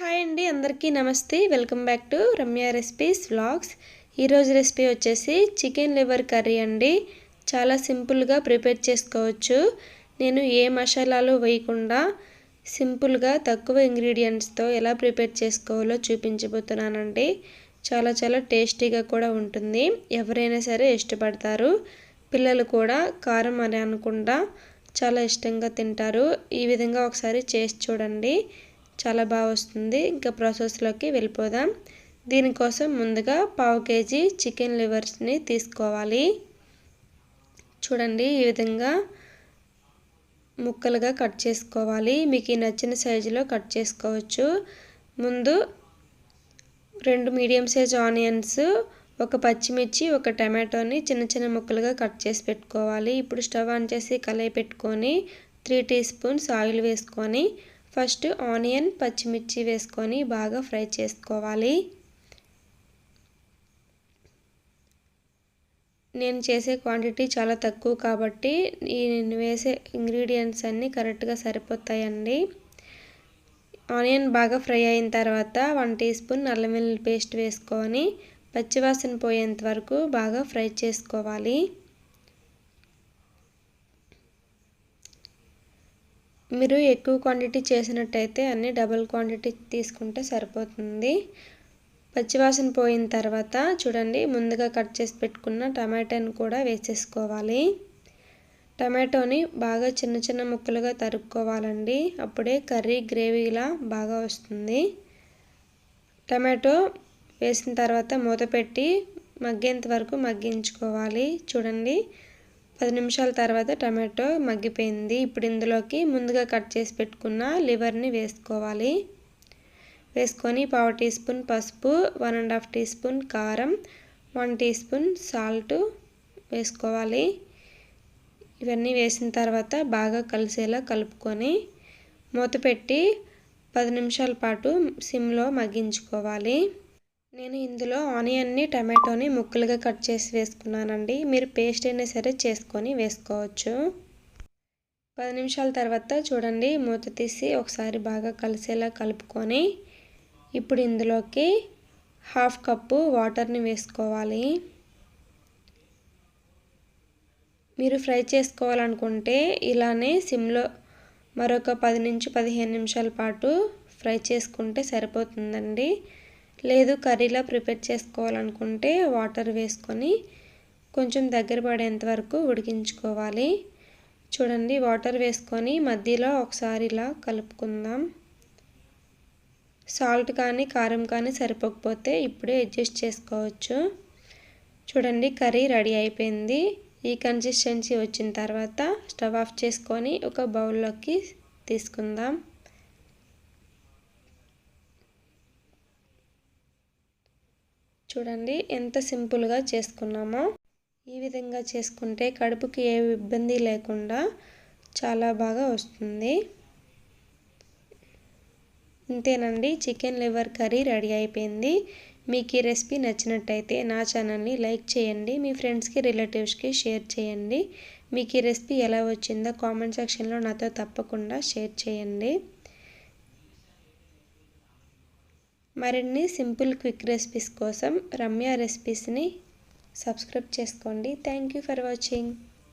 Hi అండి, అందరికీ నమస్తే. Welcome back to Ramya recipes vlogs. ఈరోజు రెసిపీ వచ్చేసి చికెన్ లివర్ కర్రీ అండి. చాలా సింపుల్గా ప్రిపేర్ చేసుకోవచ్చు. నేను ఏ మసాలాలు వేయకుండా సింపుల్గా తక్కువ ఇంగ్రీడియంట్స్తో ఎలా ప్రిపేర్ చేసుకోవాలో చూపించబోతున్నానండి. చాలా టేస్టీగా కూడా ఉంటుంది. ఎవరైనా సరే ఇష్టపడతారు. పిల్లలు కూడా కారం అని అనకుండా చాలా ఇష్టంగా తింటారు. ఈ విధంగా ఒకసారి చేసి చూడండి, చాలా బాగా వస్తుంది. ఇంకా ప్రాసెస్లోకి వెళ్ళిపోదాం. దీనికోసం ముందుగా 1/2 kg చికెన్ లివర్స్ని తీసుకోవాలి. చూడండి, ఈ విధంగా ముక్కలుగా కట్ చేసుకోవాలి. మీకు నచ్చిన సైజులో కట్ చేసుకోవచ్చు. ముందు 2 మీడియం సైజ్ ఆనియన్స్, ఒక పచ్చిమిర్చి, ఒక టమాటోని చిన్న ముక్కలుగా కట్ చేసి పెట్టుకోవాలి. ఇప్పుడు స్టవ్ ఆన్ చేసి కళాయి పెట్టుకొని 3 టీ స్పూన్స్ ఆయిల్ వేసుకొని ఫస్ట్ ఆనియన్, పచ్చిమిర్చి వేసుకొని బాగా ఫ్రై చేసుకోవాలి. నేను చేసే క్వాంటిటీ చాలా తక్కువ కాబట్టి నేను వేసే ఇంగ్రీడియంట్స్ అన్నీ కరెక్ట్గా సరిపోతాయండి. ఆనియన్ బాగా ఫ్రై అయిన తర్వాత 1 టీ స్పూన్ అల్లం వెల్లుల్లి పేస్ట్ వేసుకొని పచ్చివాసన పోయేంత వరకు బాగా ఫ్రై చేసుకోవాలి. మీరు ఎక్కువ క్వాంటిటీ చేసినట్టయితే అన్ని డబుల్ క్వాంటిటీ తీసుకుంటే సరిపోతుంది. పచ్చివాసన పోయిన తర్వాత చూడండి, ముందుగా కట్ చేసి పెట్టుకున్న టమాటాని కూడా వేసేసుకోవాలి. టమాటోని బాగా చిన్న ముక్కలుగా తరుక్కోవాలండి. అప్పుడే కర్రీ గ్రేవీలా బాగా వస్తుంది. టమాటో వేసిన తర్వాత మూత పెట్టి మగ్గేంత వరకు మగ్గించుకోవాలి. చూడండి, 10 నిమిషాల తర్వాత టమాటో మగ్గిపోయింది. ఇప్పుడు ఇందులోకి ముందుగా కట్ చేసి పెట్టుకున్న లివర్ని వేసుకోవాలి. వేసుకొని 1/2 టీ స్పూన్ పసుపు, 1.5 టీ స్పూన్ కారం, 1 టీ స్పూన్ సాల్ట్ వేసుకోవాలి. ఇవన్నీ వేసిన తర్వాత బాగా కలిసేలా కలుపుకొని మూత పెట్టి 10 నిమిషాల పాటు సిమ్లో మగ్గించుకోవాలి. నేను ఇందులో ఆనియన్ని, టమాటోని ముక్కలుగా కట్ చేసి వేసుకున్నానండి. మీరు పేస్ట్ అయినా సరే చేసుకొని వేసుకోవచ్చు. 10 నిమిషాల తర్వాత చూడండి, మూత తీసి ఒకసారి బాగా కలిసేలా కలుపుకొని ఇప్పుడు ఇందులోకి 1/2 కప్పు వాటర్ని వేసుకోవాలి. మీరు ఫ్రై చేసుకోవాలనుకుంటే ఇలానే సిమ్లో మరొక 10 నుంచి 15 నిమిషాల పాటు ఫ్రై చేసుకుంటే సరిపోతుందండి. లేదు కర్రీలా ప్రిపేర్ చేసుకోవాలనుకుంటే వాటర్ వేసుకొని కొంచెం దగ్గర పడేంత వరకు ఉడికించుకోవాలి. చూడండి, వాటర్ వేసుకొని మధ్యలో ఒకసారి ఇలా కలుపుకుందాం. సాల్ట్ కానీ కారం కానీ సరిపోకపోతే ఇప్పుడే అడ్జస్ట్ చేసుకోవచ్చు. చూడండి, కర్రీ రెడీ అయిపోయింది. ఈ కన్సిస్టెన్సీ వచ్చిన తర్వాత స్టవ్ ఆఫ్ చేసుకొని ఒక బౌల్లోకి తీసుకుందాం. చూడండి, ఎంత సింపుల్గా చేసుకున్నామో. ఈ విధంగా చేసుకుంటే కడుపుకి ఏ ఇబ్బంది లేకుండా చాలా బాగా వస్తుంది. ఇంతేనండి, చికెన్ లివర్ కర్రీ రెడీ అయిపోయింది. మీకు ఈ రెసిపీ నచ్చినట్టయితే నా ఛానల్ని లైక్ చేయండి, మీ ఫ్రెండ్స్కి, రిలేటివ్స్కి షేర్ చేయండి. మీకు ఈ రెసిపీ ఎలా వచ్చిందో కామెంట్ సెక్షన్లో నాతో తప్పకుండా షేర్ చేయండి. మరిన్ని సింపుల్ క్విక్ రెసిపీస్ కోసం రమ్య రెసిపీస్ని సబ్స్క్రైబ్ చేసుకోండి. Thank you for watching.